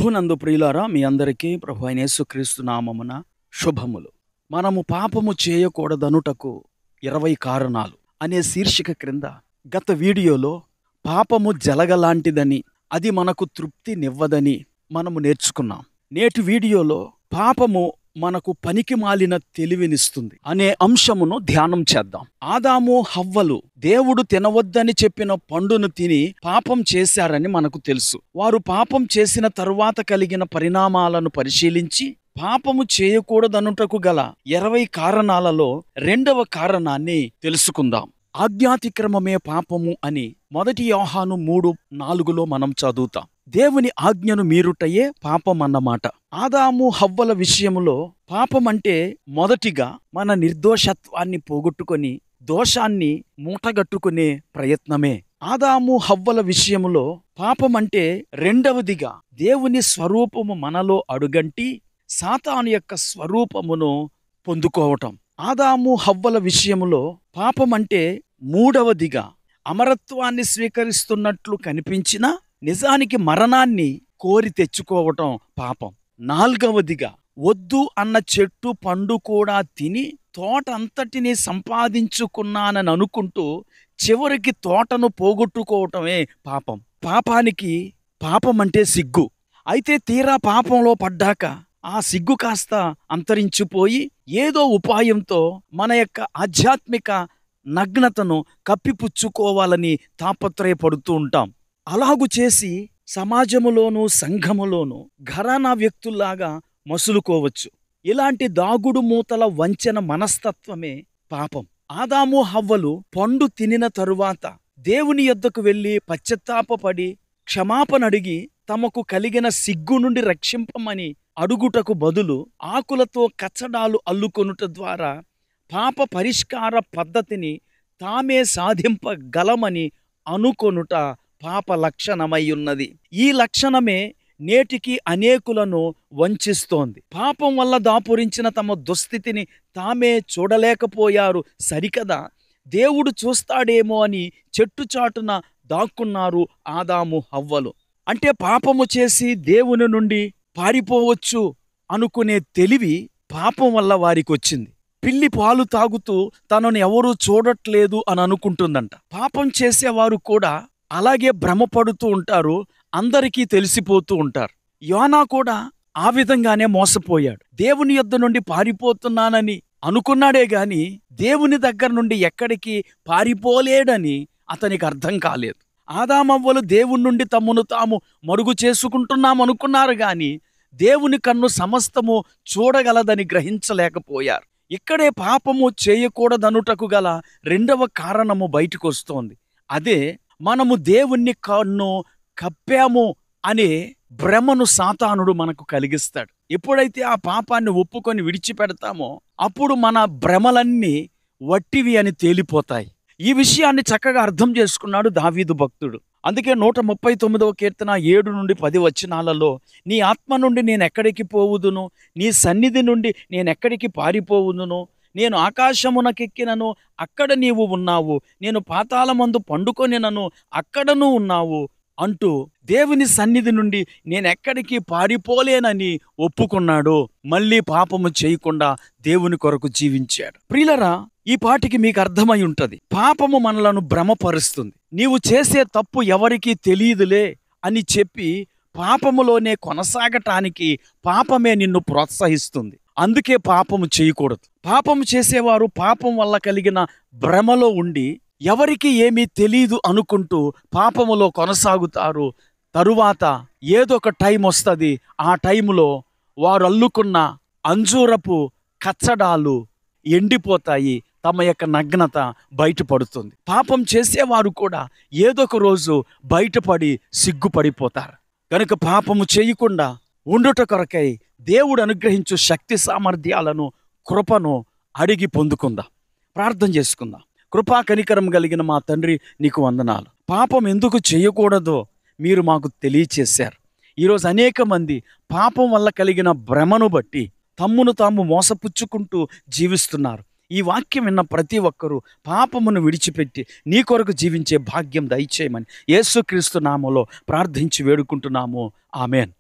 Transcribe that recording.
ప్రభువునందు ప్రియులారా, మీ అందరికీ ప్రభు అయిన యేసుక్రీస్తు నామమున శుభములు. మనము పాపము చేయకూడదనుటకు 20 కారణాలు అనే శీర్షిక క్రింద గత వీడియోలో పాపము జలగలాంటిదని, అది మనకు తృప్తినివ్వదని మనము నేర్చుకున్నాం. నేటి వీడియోలో పాపము మనకు పనికి మాలిన తెలివినిస్తుంది అనే అంశమును ధ్యానం చేద్దాం. ఆదాము హవ్వలు దేవుడు తినవద్దని చెప్పిన పండును తిని పాపం చేశారని మనకు తెలుసు. వారు పాపం చేసిన తరువాత కలిగిన పరిణామాలను పరిశీలించి పాపము చేయకూడదనుటకు గల 20 కారణాలలో 2వ కారణాన్ని తెలుసుకుందాం. ఆజ్ఞాతిక్రమమే పాపము అని 1 యోహాను 3:4 మనం చదువుతాం. దేవుని ఆజ్ఞను మీరుటయే పాపం అన్నమాట. ఆదాము హవ్వల విషయంలో పాపం అంటే మొదటిగా మన నిర్దోషత్వాన్ని పోగొట్టుకొని దోషాన్ని మూటగట్టుకునే ప్రయత్నమే. ఆదాము హవ్వల విషయంలో పాపం అంటే రెండవదిగా దేవుని స్వరూపము మనలో అడుగంటి సాతాను యొక్క స్వరూపమును పొందుకోవటం. ఆదాము హవ్వల విషయంలో పాపం అంటే మూడవదిగా అమరత్వాన్ని స్వీకరిస్తున్నట్లు కనిపించినా నిజానికి మరణాన్ని కోరి తెచ్చుకోవటం పాపం. 4వదిగా వద్దు అన్న చెట్టు పండు కూడా తిని తోట అంతటిని సంపాదించుకున్నానని అనుకుంటూ చివరికి తోటను పోగొట్టుకోవటమే పాపం. పాపానికి పాపం అంటే సిగ్గు. అయితే తీరా పాపంలో పడ్డాక ఆ సిగ్గు కాస్త అంతరించిపోయి ఏదో ఉపాయంతో మన యొక్క ఆధ్యాత్మిక నగ్నతను కప్పిపుచ్చుకోవాలని తాపత్రయపడుతూ ఉంటాం. అలాగు చేసి సమాజములోను సంఘములోను ఘరానా వ్యక్తుల్లాగా మసులుకోవచ్చు. ఇలాంటి దాగుడు మూతల వంచన మనస్తత్వమే పాపం. ఆదాము హవ్వలు పండు తినిన తరువాత దేవుని యొద్దకు వెళ్ళి పశ్చాత్తాపపడి క్షమాపణ అడిగి తమకు కలిగిన సిగ్గు నుండి రక్షింపమని అడుగుటకు బదులు ఆకులతో కచ్చడాలు అల్లుకొనుట ద్వారా పాప పరిష్కార పద్ధతిని తామే సాధింపగలమని అనుకొనుట పాప లక్షణమై ఉన్నది. ఈ లక్షణమే నేటికి అనేకులను వంచిస్తోంది. పాపం వల్ల దాపురించిన తమ దుస్థితిని తామే చూడలేకపోయారు సరికదా, దేవుడు చూస్తాడేమో అని చెట్టుచాటున దాక్కున్నారు ఆదాము హవ్వలు. అంటే పాపము చేసి దేవుని నుండి పారిపోవచ్చు అనుకునే తెలివి పాపం వల్ల వారికి వచ్చింది. పిల్లి పాలు తాగుతూ తనను ఎవరూ చూడట్లేదు అని అనుకుంటుందంట. పాపం చేసేవారు కూడా అలాగే భ్రమపడుతూ ఉంటారు, అందరికీ తెలిసిపోతూ ఉంటారు. యోనా కూడా ఆ విధంగానే మోసపోయాడు. దేవుని యొద్ద నుండి పారిపోతున్నానని అనుకున్నాడే గాని దేవుని దగ్గర నుండి ఎక్కడికి పారిపోలేడని అతనికి అర్థం కాలేదు. ఆదామవ్వలు దేవుని నుండి తమను తాము మరుగు చేసుకుంటున్నామనుకున్నారు గాని దేవుని కన్ను సమస్తము చూడగలదని గ్రహించలేకపోయారు. ఇక్కడే పాపము చేయకూడదనుటకు గల 2వ కారణము బయటకు వస్తోంది. అదే మనము దేవుణ్ణి కన్ను కప్పాము అనే భ్రమను సాతానుడు మనకు కలిగిస్తాడు. ఎప్పుడైతే ఆ పాపాన్ని ఒప్పుకొని విడిచిపెడతామో అప్పుడు మన భ్రమలన్నీ వట్టివి అని తేలిపోతాయి. ఈ విషయాన్ని చక్కగా అర్థం చేసుకున్నాడు దావీదు భక్తుడు. అందుకే 139వ కీర్తన 7-10 వచనాలలో నీ ఆత్మ నుండి నేనెక్కడికి పోవుదును, నీ సన్నిధి నుండి నేనెక్కడికి పారిపోవుదును, నేను ఆకాశమునకెక్కినను అక్కడ నీవు ఉన్నావు, నేను పాతాళమందు పండుకొనినను అక్కడను ఉన్నావు అంటూ దేవుని సన్నిధి నుండి నేనెక్కడికి పారిపోలేనని ఒప్పుకున్నాడు. మళ్ళీ పాపము చేయకుండా దేవుని కొరకు జీవించాడు. ప్రియులరా, ఈ పాటికి మీకు అర్థమై ఉంటది, పాపము మనలను భ్రమపరుస్తుంది. నీవు చేసే తప్పు ఎవరికీ తెలియదులే అని చెప్పి పాపములోనే కొనసాగటానికి పాపమే నిన్ను ప్రోత్సహిస్తుంది. అందుకే పాపము చేయకూడదు. పాపము చేసేవారు పాపం వల్ల కలిగిన భ్రమలో ఉండి ఎవరికి ఏమీ తెలీదు అనుకుంటూ పాపములో కొనసాగుతారు. తరువాత ఏదో ఒక టైం వస్తుంది, ఆ టైములో వారు అల్లుకున్న అంజూరపు కచ్చడాలు ఎండిపోతాయి, తమ యొక్క నగ్నత బయటపడుతుంది. పాపం చేసేవారు కూడా ఏదో ఒక రోజు బయటపడి సిగ్గుపడిపోతారు. కనుక పాపము చేయకుండా ఉండుట కొరకై దేవుడు అనుగ్రహించు శక్తి సామర్థ్యాలను, కృపను అడిగి పొందుకుందాం. ప్రార్థన చేసుకుందాం. కృపా కనికరం కలిగిన మా తండ్రి, నీకు వందనాలు. పాపం ఎందుకు చేయకూడదో మీరు మాకు తెలియచేశారు. ఈరోజు అనేక మంది పాపం వల్ల కలిగిన భ్రమను బట్టి తమ్మును తాము మోసపుచ్చుకుంటూ జీవిస్తున్నారు. ఈ వాక్యం విన్న ప్రతి ఒక్కరూ పాపమును విడిచిపెట్టి నీ కొరకు జీవించే భాగ్యం దయచేయమని యేసుక్రీస్తు నామములో ప్రార్థించి వేడుకుంటున్నాము. ఆమేన్.